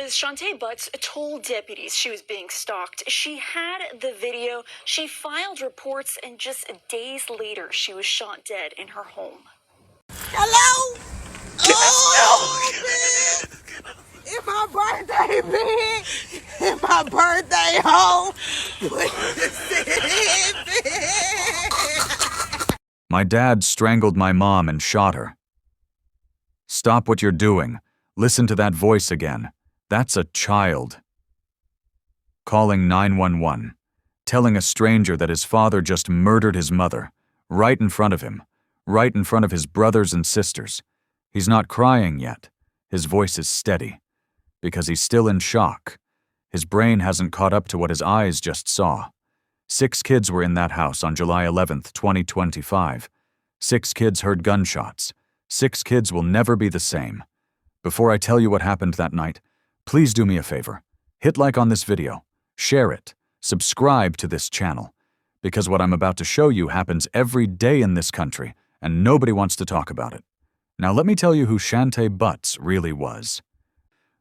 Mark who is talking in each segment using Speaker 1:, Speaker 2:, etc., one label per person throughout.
Speaker 1: Liz, Shantae Butts told deputies she was being stalked. She had the video, she filed reports, and just days later, she was shot dead in her home.
Speaker 2: Hello? Oh, man. It's my birthday, man. It's my birthday, ho.
Speaker 3: My dad strangled my mom and shot her. Stop what you're doing. Listen to that voice again. That's a child. Calling 911, telling a stranger that his father just murdered his mother, right in front of him, right in front of his brothers and sisters. He's not crying yet. His voice is steady, because he's still in shock. His brain hasn't caught up to what his eyes just saw. 6 kids were in that house on July 11th, 2025. 6 kids heard gunshots. 6 kids will never be the same. Before I tell you what happened that night, please do me a favor. Hit like on this video, share it, subscribe to this channel, because what I'm about to show you happens every day in this country, and nobody wants to talk about it. Now let me tell you who Shantae Butts really was.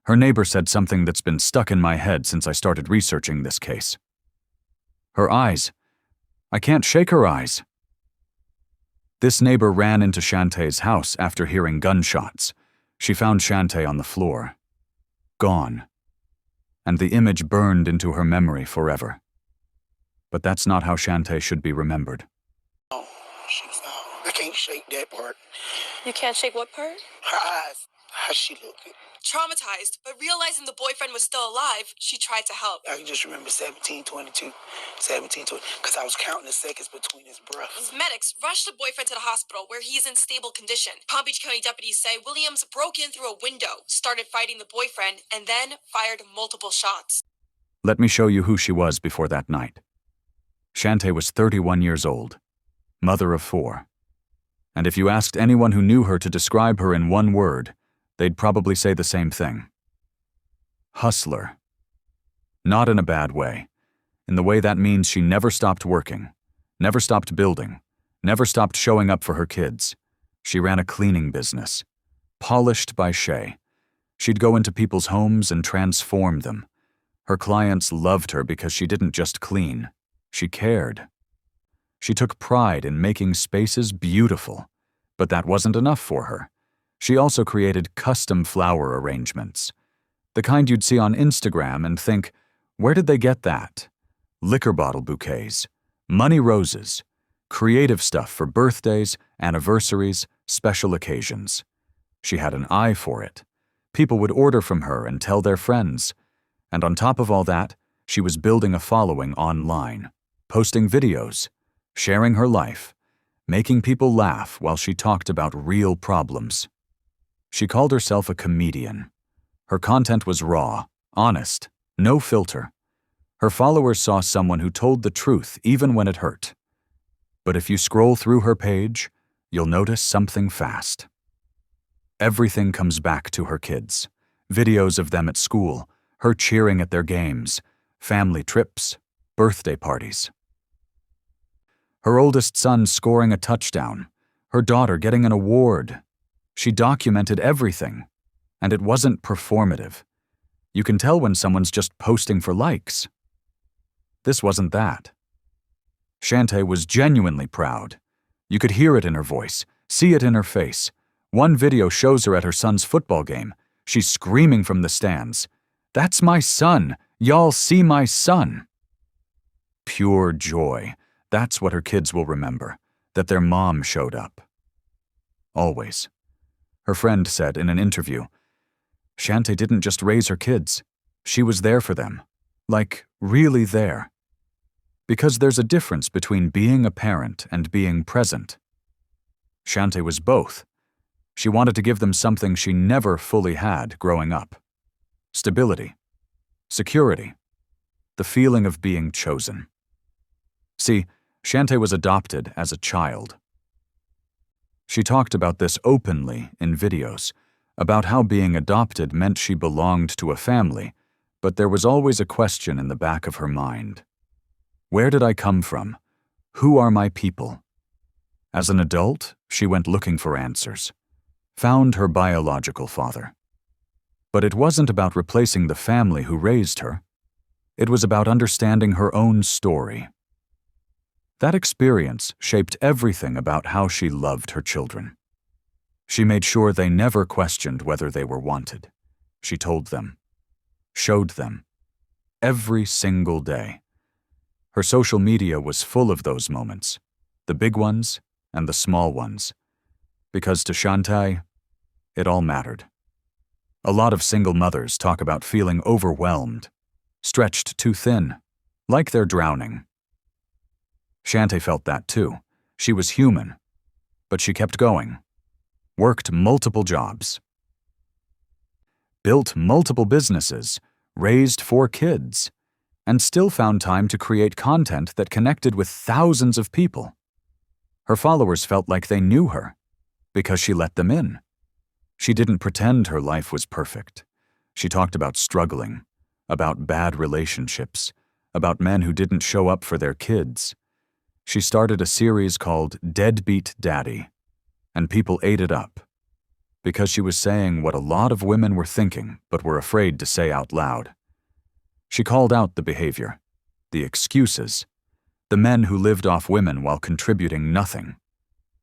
Speaker 3: Her neighbor said something that's been stuck in my head since I started researching this case. Her eyes. I can't shake her eyes. This neighbor ran into Shantae's house after hearing gunshots. She found Shantae on the floor, gone, and the image burned into her memory forever. But that's not how Shantae should be remembered.
Speaker 2: Oh, I can't shake that part.
Speaker 1: You can't shake what part?
Speaker 2: Her eyes, how she looked.
Speaker 4: Traumatized, but realizing the boyfriend was still alive, she tried to help.
Speaker 2: I can just remember 17:22, because I was counting the seconds between his breaths.
Speaker 4: Medics rushed the boyfriend to the hospital, where he is in stable condition. Palm Beach County deputies say Williams broke in through a window, started fighting the boyfriend, and then fired multiple shots.
Speaker 3: Let me show you who she was before that night. Shantae was 31 years old, mother of 4. And if you asked anyone who knew her to describe her in one word, they'd probably say the same thing. Hustler. Not in a bad way. In the way that means she never stopped working, never stopped building, never stopped showing up for her kids. She ran a cleaning business, polished by Shay. She'd go into people's homes and transform them. Her clients loved her because she didn't just clean, she cared. She took pride in making spaces beautiful, but that wasn't enough for her. She also created custom flower arrangements, the kind you'd see on Instagram and think, where did they get that? Liquor bottle bouquets, money roses, creative stuff for birthdays, anniversaries, special occasions. She had an eye for it. People would order from her and tell their friends. And on top of all that, she was building a following online, posting videos, sharing her life, making people laugh while she talked about real problems. She called herself a comedian. Her content was raw, honest, no filter. Her followers saw someone who told the truth even when it hurt. But if you scroll through her page, you'll notice something fast. Everything comes back to her kids. Videos of them at school, her cheering at their games, family trips, birthday parties. Her oldest son scoring a touchdown, her daughter getting an award. She documented everything, and it wasn't performative. You can tell when someone's just posting for likes. This wasn't that. Shantae was genuinely proud. You could hear it in her voice, see it in her face. One video shows her at her son's football game. She's screaming from the stands, "That's my son! Y'all see my son!" Pure joy. That's what her kids will remember, that their mom showed up. Always. Her friend said in an interview, Shantae didn't just raise her kids. She was there for them. Like, really there. Because there's a difference between being a parent and being present. Shantae was both. She wanted to give them something she never fully had growing up. Stability. Security. The feeling of being chosen. See, Shantae was adopted as a child. She talked about this openly in videos, about how being adopted meant she belonged to a family, but there was always a question in the back of her mind. Where did I come from? Who are my people? As an adult, she went looking for answers, found her biological father. But it wasn't about replacing the family who raised her. It was about understanding her own story. That experience shaped everything about how she loved her children. She made sure they never questioned whether they were wanted. She told them, showed them, every single day. Her social media was full of those moments, the big ones and the small ones, because to Shantay, it all mattered. A lot of single mothers talk about feeling overwhelmed, stretched too thin, like they're drowning. Shantay felt that too. She was human, but she kept going, worked multiple jobs, built multiple businesses, raised 4 kids, and still found time to create content that connected with thousands of people. Her followers felt like they knew her because she let them in. She didn't pretend her life was perfect. She talked about struggling, about bad relationships, about men who didn't show up for their kids. She started a series called Deadbeat Daddy, and people ate it up because she was saying what a lot of women were thinking but were afraid to say out loud. She called out the behavior, the excuses, the men who lived off women while contributing nothing.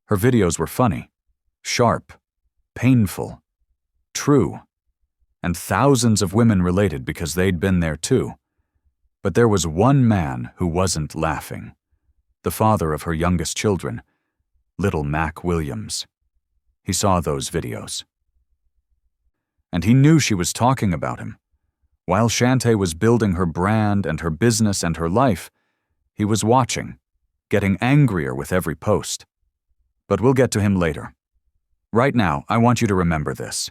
Speaker 3: Her videos were funny, sharp, painful, true, and thousands of women related because they'd been there too. But there was one man who wasn't laughing, the father of her youngest children, little Mac Williams. He saw those videos. And he knew she was talking about him. While Shantay was building her brand and her business and her life, he was watching, getting angrier with every post. But we'll get to him later. Right now, I want you to remember this.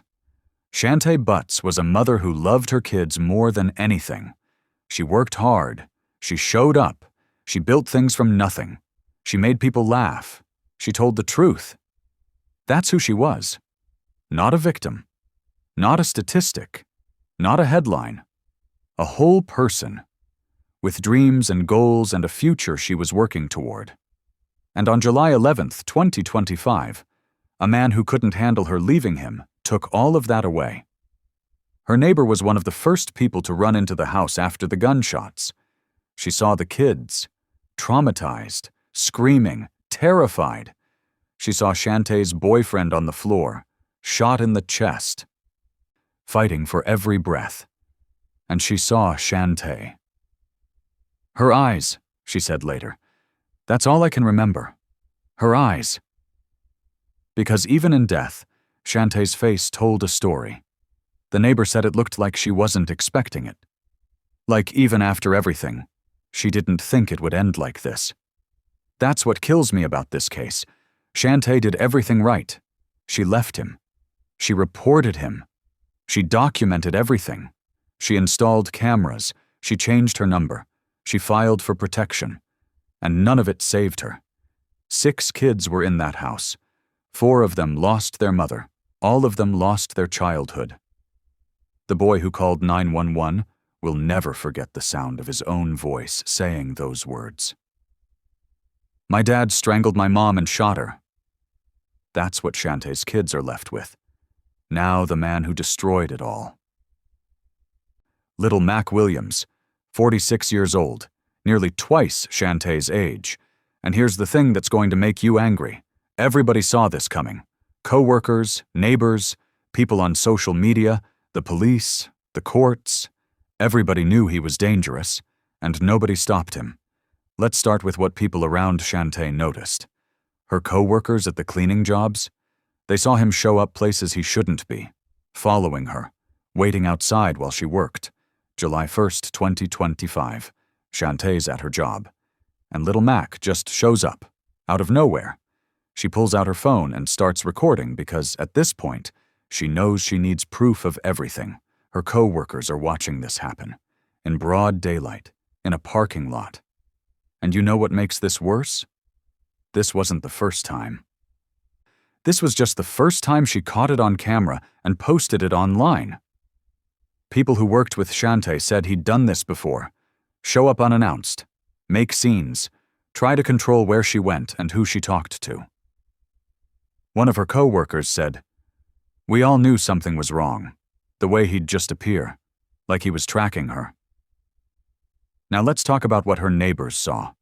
Speaker 3: Shantay Butts was a mother who loved her kids more than anything. She worked hard. She showed up. She built things from nothing. She made people laugh. She told the truth. That's who she was. Not a victim. Not a statistic. Not a headline. A whole person, with dreams and goals and a future she was working toward. And on July 11th, 2025, a man who couldn't handle her leaving him took all of that away. Her neighbor was one of the first people to run into the house after the gunshots. She saw the kids, traumatized, screaming, terrified. She saw Shantay's boyfriend on the floor, shot in the chest, fighting for every breath. And she saw Shantay. Her eyes, she said later. That's all I can remember. Her eyes. Because even in death, Shantay's face told a story. The neighbor said it looked like she wasn't expecting it. Like even after everything, she didn't think it would end like this. That's what kills me about this case. Shantay did everything right. She left him. She reported him. She documented everything. She installed cameras. She changed her number. She filed for protection. And none of it saved her. 6 kids were in that house. 4 of them lost their mother. All of them lost their childhood. The boy who called 911 will never forget the sound of his own voice saying those words. My dad strangled my mom and shot her. That's what Shantay's kids are left with. Now the man who destroyed it all. Little Mac Williams, 46 years old, nearly twice Shantay's age. And here's the thing that's going to make you angry. Everybody saw this coming. Co-workers, neighbors, people on social media, the police, the courts. Everybody knew he was dangerous, and nobody stopped him. Let's start with what people around Shantay noticed. Her co-workers at the cleaning jobs, they saw him show up places he shouldn't be, following her, waiting outside while she worked. July 1st, 2025. Shantay's at her job. And little Mac just shows up, out of nowhere. She pulls out her phone and starts recording because, at this point, she knows she needs proof of everything. Her co-workers are watching this happen. In broad daylight, in a parking lot. And you know what makes this worse? This wasn't the first time. This was just the first time she caught it on camera and posted it online. People who worked with Shantay said he'd done this before. Show up unannounced, make scenes, try to control where she went and who she talked to. One of her co-workers said, "We all knew something was wrong. The way he'd just appear, like he was tracking her. Now let's talk about what her neighbors saw.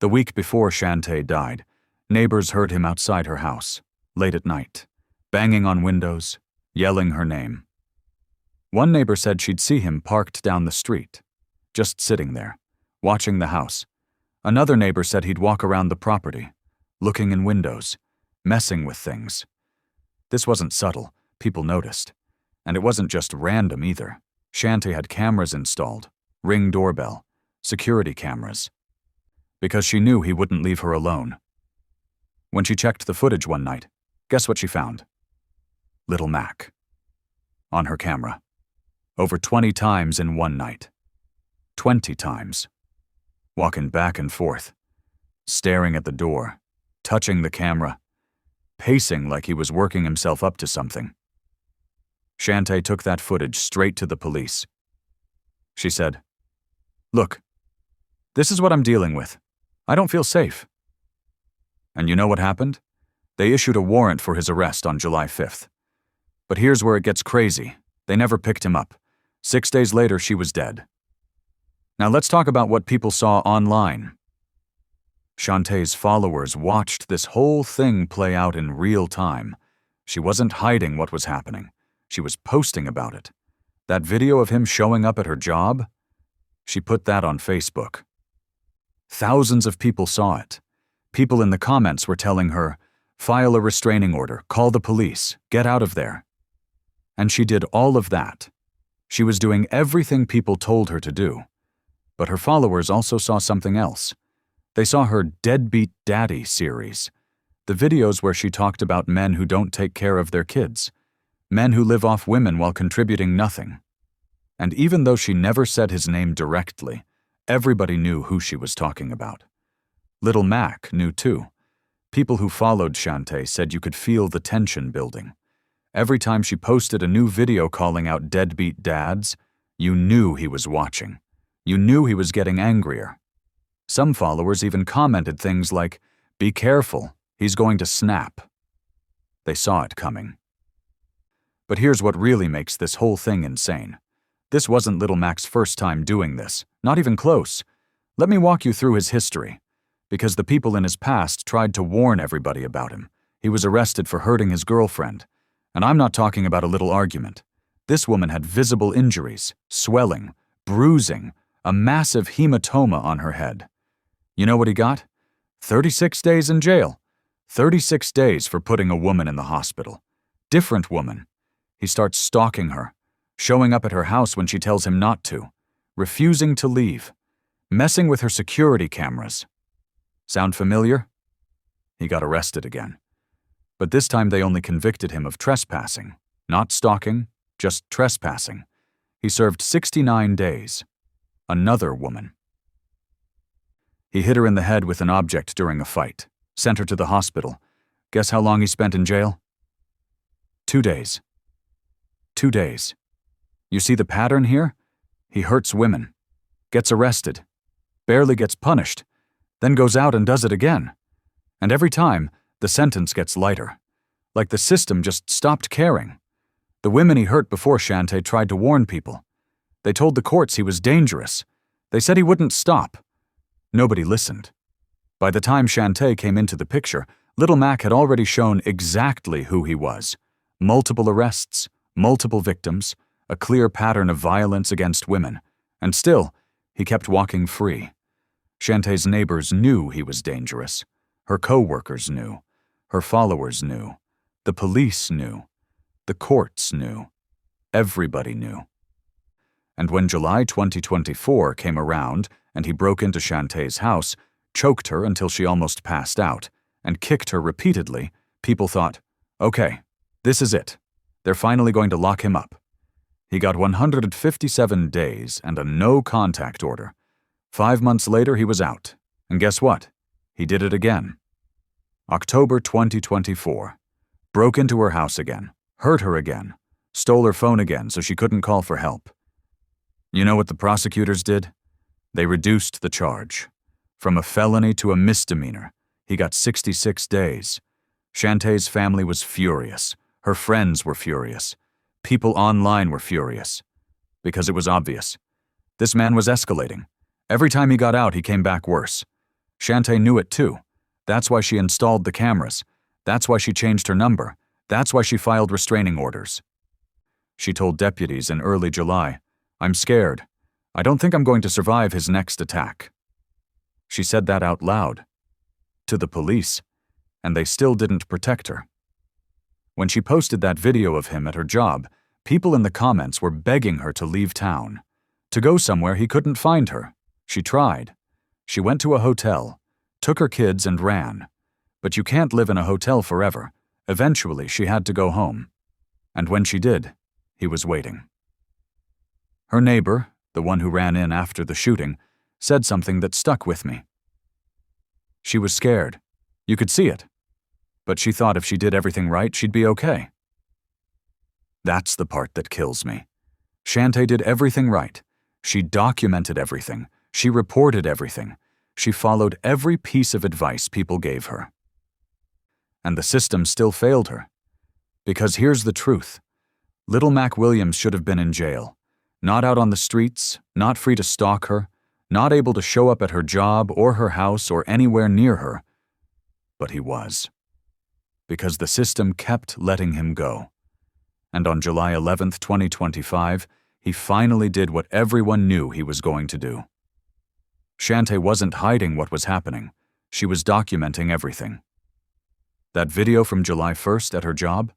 Speaker 3: The week before Shantay died, neighbors heard him outside her house, late at night, banging on windows, yelling her name. One neighbor said she'd see him parked down the street, just sitting there, watching the house. Another neighbor said he'd walk around the property, looking in windows, messing with things. This wasn't subtle, people noticed. And it wasn't just random either. Shantay had cameras installed, Ring doorbell, security cameras. Because she knew he wouldn't leave her alone. When she checked the footage one night, guess what she found? Little Mac. On her camera. Over 20 times in one night. 20 times. Walking back and forth. Staring at the door. Touching the camera. Pacing like he was working himself up to something. Shantay took that footage straight to the police. She said, "Look, this is what I'm dealing with. I don't feel safe." And you know what happened? They issued a warrant for his arrest on July 5th. But here's where it gets crazy. They never picked him up. 6 days later, she was dead. Now let's talk about what people saw online. Shantay's followers watched this whole thing play out in real time. She wasn't hiding what was happening. She was posting about it. That video of him showing up at her job, she put that on Facebook. Thousands of people saw it. People in the comments were telling her, "File a restraining order, call the police, get out of there." And she did all of that. She was doing everything people told her to do. But her followers also saw something else. They saw her Deadbeat Daddy series, the videos where she talked about men who don't take care of their kids, men who live off women while contributing nothing. And even though she never said his name directly, everybody knew who she was talking about. Little Mac knew too. People who followed Shantay said you could feel the tension building. Every time she posted a new video calling out deadbeat dads, you knew he was watching. You knew he was getting angrier. Some followers even commented things like, "Be careful, he's going to snap." They saw it coming. But here's what really makes this whole thing insane. This wasn't Little Mac's first time doing this, not even close. Let me walk you through his history. Because the people in his past tried to warn everybody about him. He was arrested for hurting his girlfriend. And I'm not talking about a little argument. This woman had visible injuries, swelling, bruising, a massive hematoma on her head. You know what he got? 36 days in jail. 36 days for putting a woman in the hospital. Different woman. He starts stalking her, showing up at her house when she tells him not to, refusing to leave, messing with her security cameras. Sound familiar? He got arrested again. But this time they only convicted him of trespassing. Not stalking, just trespassing. He served 69 days. Another woman. He hit her in the head with an object during a fight, sent her to the hospital. Guess how long he spent in jail? 2 days. 2 days. You see the pattern here? He hurts women, gets arrested, barely gets punished, then goes out and does it again. And every time, the sentence gets lighter. Like the system just stopped caring. The women he hurt before Shantay tried to warn people. They told the courts he was dangerous. They said he wouldn't stop. Nobody listened. By the time Shantay came into the picture, Little Mac had already shown exactly who he was. Multiple arrests, multiple victims, a clear pattern of violence against women. And still, he kept walking free. Shantay's neighbors knew he was dangerous. Her co-workers knew. Her followers knew. The police knew. The courts knew. Everybody knew. And when July 2024 came around and he broke into Shantay's house, choked her until she almost passed out, and kicked her repeatedly, people thought, okay, this is it. They're finally going to lock him up. He got 157 days and a no-contact order. 5 months later, he was out. And guess what? He did it again. October 2024. Broke into her house again, hurt her again, stole her phone again so she couldn't call for help. You know what the prosecutors did? They reduced the charge. From a felony to a misdemeanor, he got 66 days. Shantay's family was furious. Her friends were furious. People online were furious. Because it was obvious. This man was escalating. Every time he got out, he came back worse. Shantay knew it too. That's why she installed the cameras. That's why she changed her number. That's why she filed restraining orders. She told deputies in early July, "I'm scared. I don't think I'm going to survive his next attack." She said that out loud. To the police. And they still didn't protect her. When she posted that video of him at her job, people in the comments were begging her to leave town, to go somewhere he couldn't find her. She tried. She went to a hotel, took her kids and ran. But you can't live in a hotel forever. Eventually, she had to go home. And when she did, he was waiting. Her neighbor, the one who ran in after the shooting, said something that stuck with me. She was scared. You could see it. But she thought if she did everything right, she'd be okay. That's the part that kills me. Shantay did everything right. She documented everything. She reported everything. She followed every piece of advice people gave her. And the system still failed her. Because here's the truth. Little Mac Williams should have been in jail. Not out on the streets, not free to stalk her, not able to show up at her job or her house or anywhere near her. But he was. Because the system kept letting him go. And on July 11th, 2025, he finally did what everyone knew he was going to do. Shantay wasn't hiding what was happening. She was documenting everything. That video from July 1st at her job?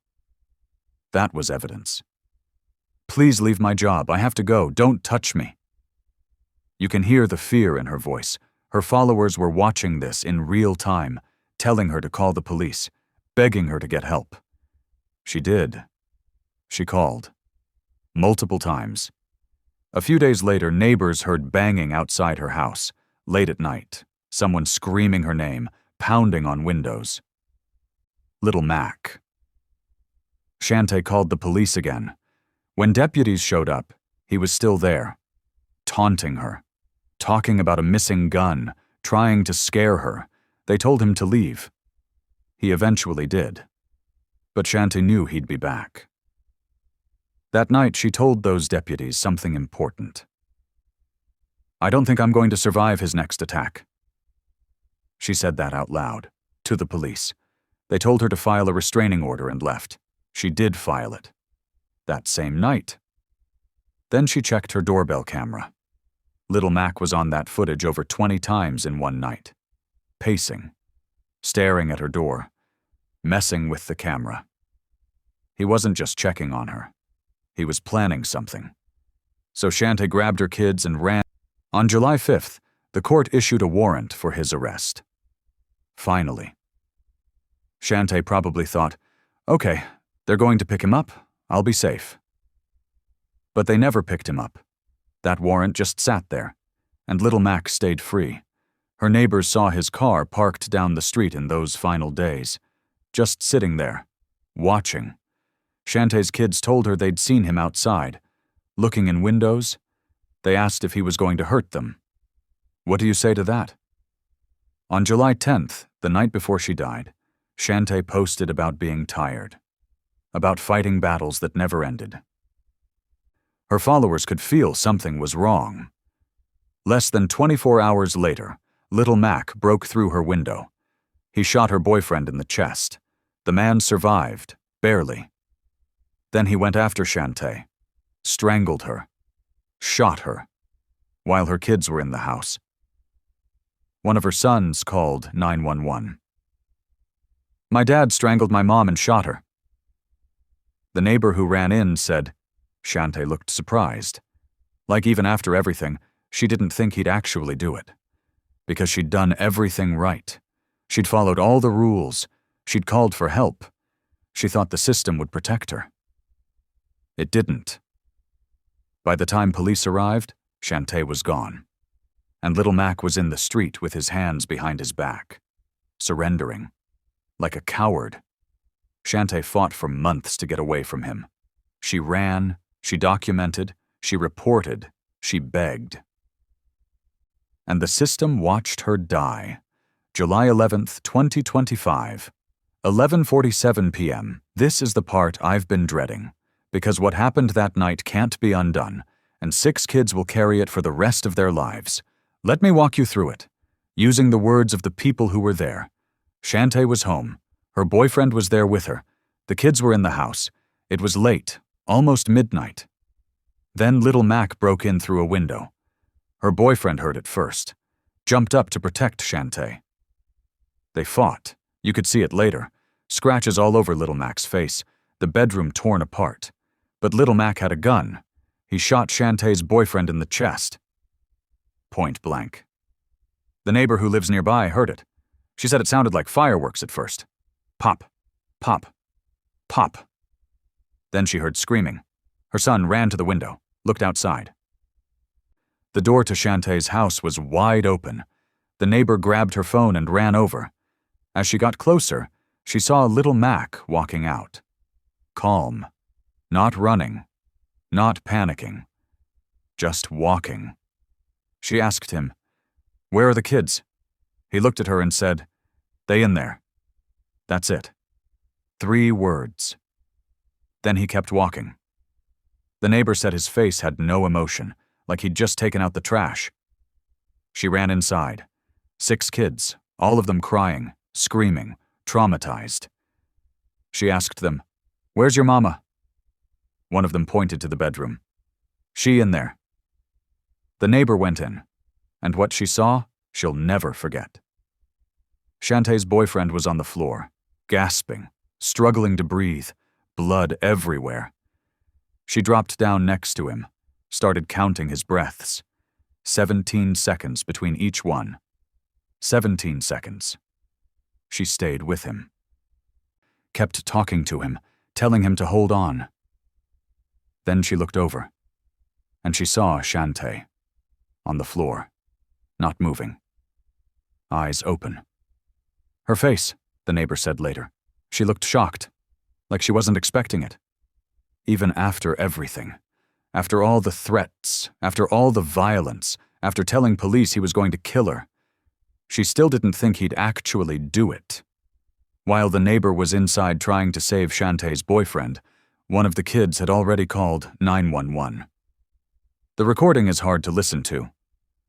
Speaker 3: That was evidence. "Please leave my job. I have to go. Don't touch me." You can hear the fear in her voice. Her followers were watching this in real time, telling her to call the police, begging her to get help. She did. She called. Multiple times. A few days later, neighbors heard banging outside her house, late at night, someone screaming her name, pounding on windows. Little Mac. Shantay called the police again. When deputies showed up, he was still there, taunting her, talking about a missing gun, trying to scare her. They told him to leave. He eventually did. But Shantay knew he'd be back. That night, she told those deputies something important. "I don't think I'm going to survive his next attack." She said that out loud, to the police. They told her to file a restraining order and left. She did file it. That same night. Then she checked her doorbell camera. Little Mac was on that footage over 20 times in one night. Pacing. Staring at her door. Messing with the camera. He wasn't just checking on her. He was planning something. So Shantay grabbed her kids and ran. On July 5th, the court issued a warrant for his arrest. Finally. Shantay probably thought, "Okay, they're going to pick him up. I'll be safe." But they never picked him up. That warrant just sat there, and Little Mac stayed free. Her neighbors saw his car parked down the street in those final days, just sitting there, watching. Shantay's kids told her they'd seen him outside, looking in windows. They asked if he was going to hurt them. What do you say to that? On July 10th, the night before she died, Shantay posted about being tired, about fighting battles that never ended. Her followers could feel something was wrong. Less than 24 hours later, Little Mac broke through her window. He shot her boyfriend in the chest. The man survived, barely. Then he went after Shantay, strangled her, shot her, while her kids were in the house. One of her sons called 911. "My dad strangled my mom and shot her." The neighbor who ran in said, Shantay looked surprised. Like even after everything, she didn't think he'd actually do it. Because she'd done everything right. She'd followed all the rules. She'd called for help. She thought the system would protect her. It didn't. By the time police arrived, Shantay was gone. And Little Mac was in the street with his hands behind his back, surrendering. Like a coward. Shantay fought for months to get away from him. She ran, she documented, she reported, she begged. And the system watched her die. July 11th, 2025, 11:47 p.m. This is the part I've been dreading, Because what happened that night can't be undone, and 6 kids will carry it for the rest of their lives. Let me walk you through it, using the words of the people who were there. Shante was home. Her boyfriend was there with her. The kids were in the house. It was late, almost midnight. Then Little Mac broke in through a window. Her boyfriend heard it first, jumped up to protect Shante. They fought. You could see it later. Scratches all over Little Mac's face, the bedroom torn apart. But Little Mac had a gun. He shot Shantae's boyfriend in the chest. Point blank. The neighbor who lives nearby heard it. She said it sounded like fireworks at first. Pop, pop, pop. Then she heard screaming. Her son ran to the window, looked outside. The door to Shantae's house was wide open. The neighbor grabbed her phone and ran over. As she got closer, she saw Little Mac walking out. Calm. Not running. Not panicking. Just walking. She asked him, "Where are the kids?" He looked at her and said, "They in there." That's it. 3 words. Then he kept walking. The neighbor said his face had no emotion, like he'd just taken out the trash. She ran inside. 6 kids, all of them crying, screaming, traumatized. She asked them, "Where's your mama?" One of them pointed to the bedroom. "She in there." The neighbor went in, and what she saw, she'll never forget. Shantae's boyfriend was on the floor, gasping, struggling to breathe, blood everywhere. She dropped down next to him, started counting his breaths. 17 seconds between each one. 17 seconds. She stayed with him. Kept talking to him, telling him to hold on. Then she looked over, and she saw Shante, on the floor, not moving. Eyes open. Her face, the neighbor said later. She looked shocked, like she wasn't expecting it. Even after everything, after all the threats, after all the violence, after telling police he was going to kill her, she still didn't think he'd actually do it. While the neighbor was inside trying to save Shantae's boyfriend, one of the kids had already called 911. The recording is hard to listen to.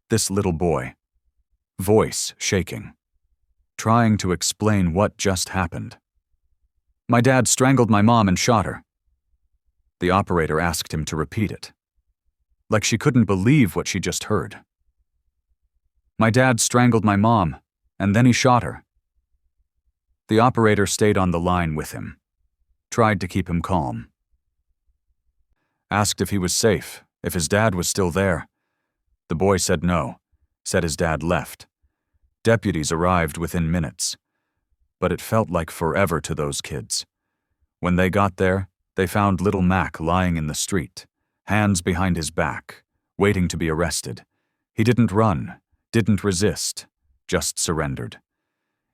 Speaker 3: This little boy, voice shaking, trying to explain what just happened. "My dad strangled my mom and shot her." The operator asked him to repeat it, like she couldn't believe what she just heard. "My dad strangled my mom, and then he shot her." The operator stayed on the line with him, tried to keep him calm. Asked if he was safe, if his dad was still there. The boy said no, said his dad left. Deputies arrived within minutes, but it felt like forever to those kids. When they got there, they found Little Mac lying in the street, hands behind his back, waiting to be arrested. He didn't run, didn't resist, just surrendered.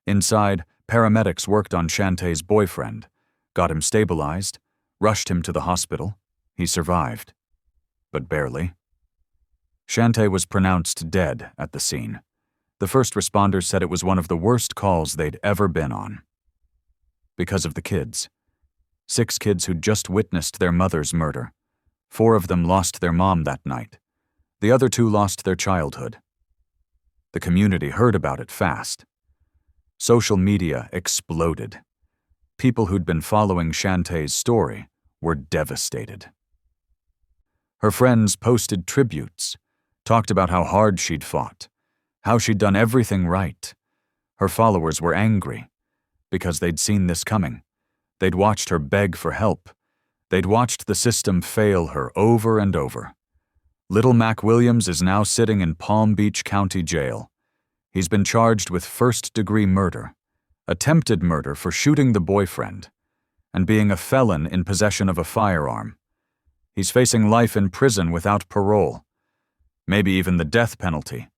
Speaker 3: Inside, paramedics worked on Shantae's boyfriend, got him stabilized, rushed him to the hospital. He survived, but barely. Shante was pronounced dead at the scene. The first responders said it was one of the worst calls they'd ever been on. Because of the kids. 6 kids who'd just witnessed their mother's murder. 4 of them lost their mom that night. The other 2 lost their childhood. The community heard about it fast. Social media exploded. People who'd been following Shantae's story were devastated. Her friends posted tributes, talked about how hard she'd fought, how she'd done everything right. Her followers were angry, because they'd seen this coming. They'd watched her beg for help. They'd watched the system fail her over and over. Little Mac Williams is now sitting in Palm Beach County Jail. He's been charged with first-degree murder, attempted murder for shooting the boyfriend, and being a felon in possession of a firearm. He's facing life in prison without parole, maybe even the death penalty.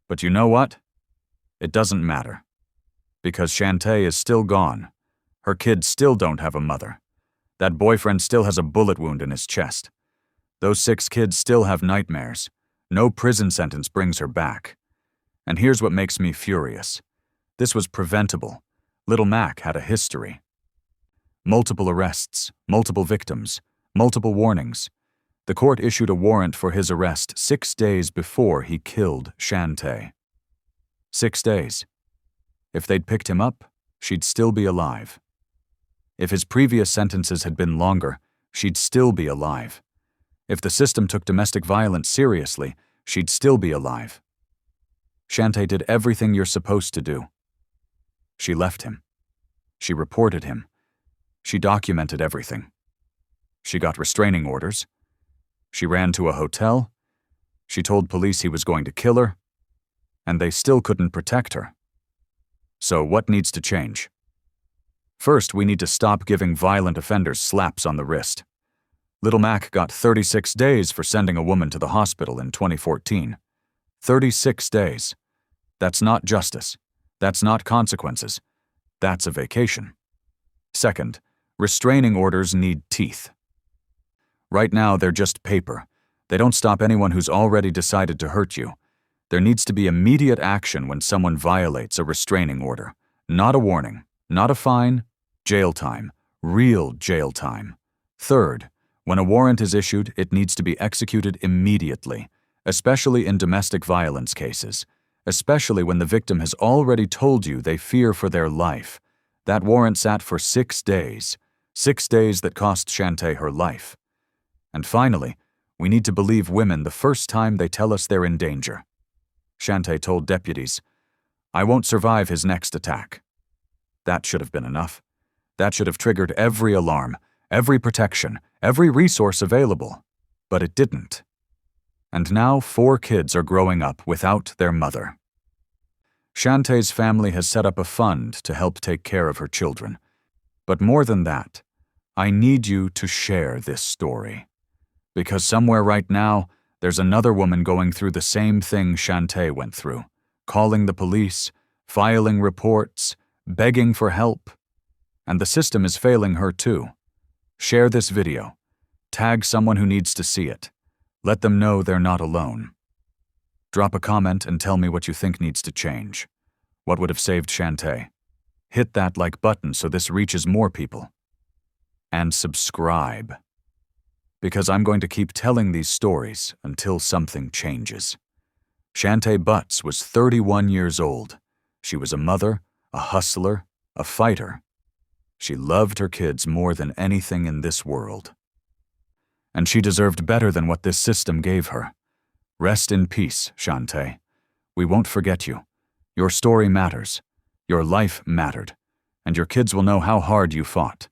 Speaker 3: But you know what? It doesn't matter. Because Shante is still gone. Her kids still don't have a mother. That boyfriend still has a bullet wound in his chest. Those 6 kids still have nightmares. No prison sentence brings her back. And here's what makes me furious. This was preventable. Little Mac had a history. Multiple arrests, multiple victims, Multiple warnings. The court issued a warrant for his arrest 6 days before he killed Shantay. 6 days. If they'd picked him up, she'd still be alive. If his previous sentences had been longer, she'd still be alive. If the system took domestic violence seriously, she'd still be alive. Shantay did everything you're supposed to do. She left him. She reported him. She documented everything. She got restraining orders. She ran to a hotel. She told police he was going to kill her. And they still couldn't protect her. So what needs to change? First, we need to stop giving violent offenders slaps on the wrist. Little Mac got 36 days for sending a woman to the hospital in 2014. 36 days. That's not justice. That's not consequences. That's a vacation. Second, restraining orders need teeth. Right now, they're just paper. They don't stop anyone who's already decided to hurt you. There needs to be immediate action when someone violates a restraining order. Not a warning, not a fine, jail time, real jail time. Third, when a warrant is issued, it needs to be executed immediately, especially in domestic violence cases, especially when the victim has already told you they fear for their life. That warrant sat for 6 days. 6 days that cost Shantay her life. And finally, we need to believe women the first time they tell us they're in danger. Shantay told deputies, "I won't survive his next attack." That should have been enough. That should have triggered every alarm, every protection, every resource available. But it didn't. And now 4 kids are growing up without their mother. Shantay's family has set up a fund to help take care of her children. But more than that, I need you to share this story. Because somewhere right now, there's another woman going through the same thing Shantay went through, calling the police, filing reports, begging for help. And the system is failing her too. Share this video. Tag someone who needs to see it. Let them know they're not alone. Drop a comment and tell me what you think needs to change. What would have saved Shantay? Hit that like button so this reaches more people. And subscribe. Because I'm going to keep telling these stories until something changes. Shantay Butts was 31 years old. She was a mother, a hustler, a fighter. She loved her kids more than anything in this world. And she deserved better than what this system gave her. Rest in peace, Shantay. We won't forget you. Your story matters. Your life mattered. And your kids will know how hard you fought.